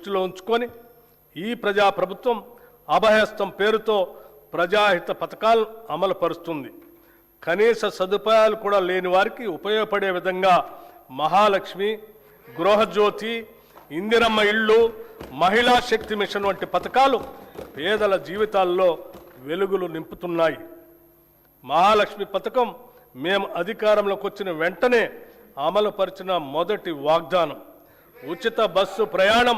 దృష్టిలో ఉంచుకొని ఈ ప్రజాప్రభుత్వం అభయహస్తం పేరుతో ప్రజాహిత పథకాలను అమలు పరుస్తుంది. కనీస సదుపాయాలు కూడా లేని వారికి ఉపయోగపడే విధంగా మహాలక్ష్మి, గృహజ్యోతి, ఇందిరమ్మ ఇళ్ళు, మహిళా శక్తి మిషన్ వంటి పథకాలు పేదల జీవితాల్లో వెలుగులు నింపుతున్నాయి. మహాలక్ష్మి పథకం మేము అధికారంలోకి వచ్చిన వెంటనే అమలుపరిచిన మొదటి వాగ్దానం. ఉచిత బస్సు ప్రయాణం.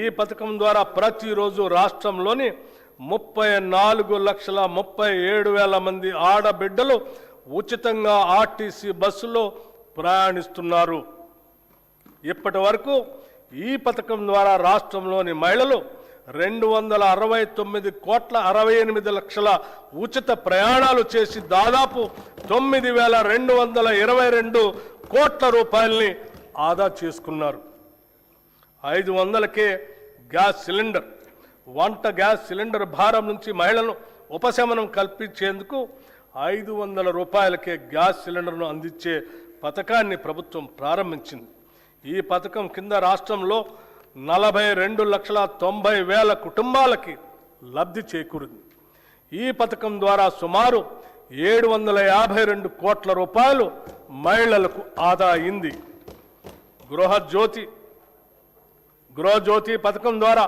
ఈ పథకం ద్వారా ప్రతిరోజు రాష్ట్రంలోని 34,37,000 మంది ఆడబిడ్డలు ఉచితంగా ఆర్టీసీ బస్సులో ప్రయాణిస్తున్నారు. ఇప్పటి వరకు ఈ పథకం ద్వారా రాష్ట్రంలోని మహిళలు 269,68,00,000 ఉచిత ప్రయాణాలు చేసి దాదాపు 9,222 కోట్ల రూపాయలని ఆదా చేసుకున్నారు. 500కే గ్యాస్ సిలిండర్. వంట గ్యాస్ సిలిండర్ భారం నుంచి మహిళలను ఉపశమనం కల్పించేందుకు 500 రూపాయలకే గ్యాస్ సిలిండర్ను అందించే పథకాన్ని ప్రభుత్వం ప్రారంభించింది. ఈ పథకం కింద రాష్ట్రంలో 42,90,000 కుటుంబాలకి లబ్ధి చేకూరింది. ఈ పథకం ద్వారా సుమారు 752 కోట్ల రూపాయలు మహిళలకు ఆదా అయింది. గృహజ్యోతి పథకం ద్వారా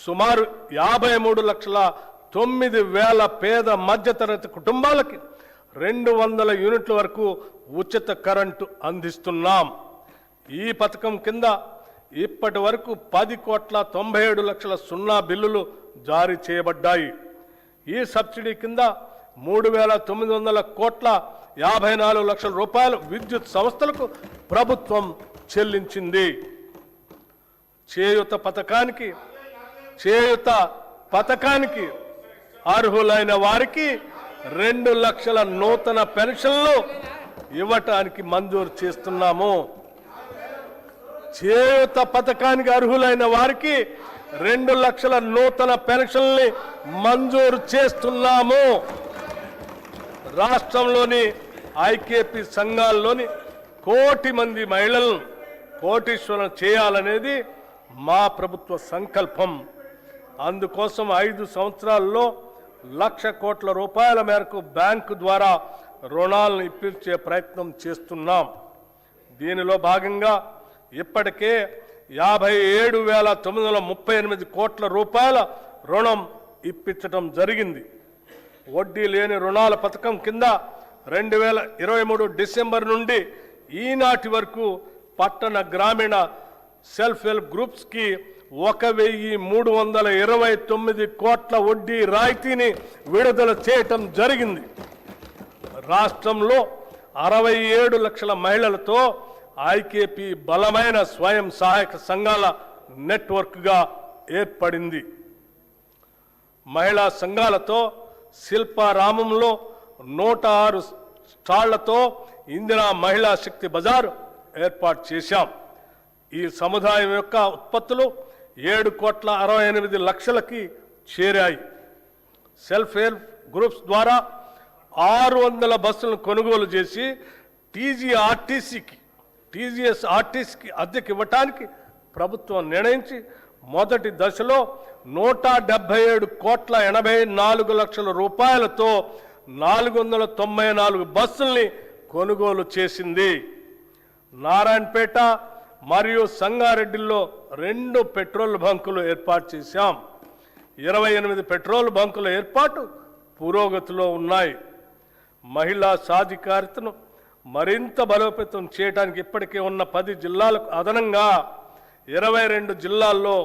సుమారు 53,09,000 పేద మధ్యతరగతి కుటుంబాలకి 200 యూనిట్ల వరకు ఉచిత కరెంటు అందిస్తున్నాం. ఈ పథకం కింద ఇప్పటి వరకు 10,97,00,000 సున్నా బిల్లులు జారీ చేయబడ్డాయి. ఈ సబ్సిడీ కింద 3,900,54,00,000 రూపాయలు విద్యుత్ సంస్థలకు ప్రభుత్వం చెల్లించింది. చేయూత పథకానికి అర్హులైన వారికి 2 లక్షల నూతన పెన్షన్లు ఇవ్వటానికి మంజూరు చేస్తున్నాము. చేయూత పథకానికి అర్హులైన వారికి 2 లక్షల నూతన పెన్షన్లు మంజూరు చేస్తున్నాము. రాష్ట్రంలోని ఐకేపీ సంఘాల్లోని 1 కోటి మంది మహిళలను కోటీశ్వరం చేయాలనేది మా ప్రభుత్వ సంకల్పం. అందుకోసం 5 సంవత్సరాల్లో 1,00,000 కోట్ల రూపాయల మేరకు బ్యాంకు ద్వారా రుణాలను ఇప్పించే ప్రయత్నం చేస్తున్నాం. దీనిలో భాగంగా ఇప్పటికే 57,938 కోట్ల రూపాయల రుణం ఇప్పించడం జరిగింది. వడ్డీ లేని రుణాల పథకం కింద 2023 డిసెంబర్ నుండి ఈనాటి వరకు పట్టణ గ్రామీణ సెల్ఫ్ హెల్ప్ గ్రూప్స్కి 1,329 కోట్ల వడ్డీ రాయితీని విడుదల చేయటం జరిగింది. రాష్ట్రంలో 67 లక్షల మహిళలతో ఐకేపీ బలమైన స్వయం సహాయక సంఘాల నెట్వర్క్గా ఏర్పడింది. మహిళా సంఘాలతో శిల్పారామంలో 106 స్టాళ్లతో ఇందిరా మహిళా శక్తి బజార్ ఏర్పాటు చేశాం. ఈ సముదాయం యొక్క ఉత్పత్తులు 7,68,00,000కి చేరాయి. సెల్ఫ్ హెల్ప్ గ్రూప్స్ ద్వారా 600 బస్సులను కొనుగోలు చేసి టీజీఎస్ఆర్టీసీకి అద్దెకి ఇవ్వటానికి ప్రభుత్వం నిర్ణయించి మొదటి దశలో 177,84,00,000 రూపాయలతో 494 బస్సుల్ని కొనుగోలు చేసింది. నారాయణపేట మరియు సంగారెడ్డిలో 2 పెట్రోల్ బంకులు ఏర్పాటు చేశాం. 28 పెట్రోల్ బంకుల ఏర్పాటు పురోగతిలో ఉన్నాయి. మహిళా సాధికారతను మరింత బలోపేతం చేయడానికి ఇప్పటికే ఉన్న 10 జిల్లాలకు అదనంగా 22 జిల్లాల్లో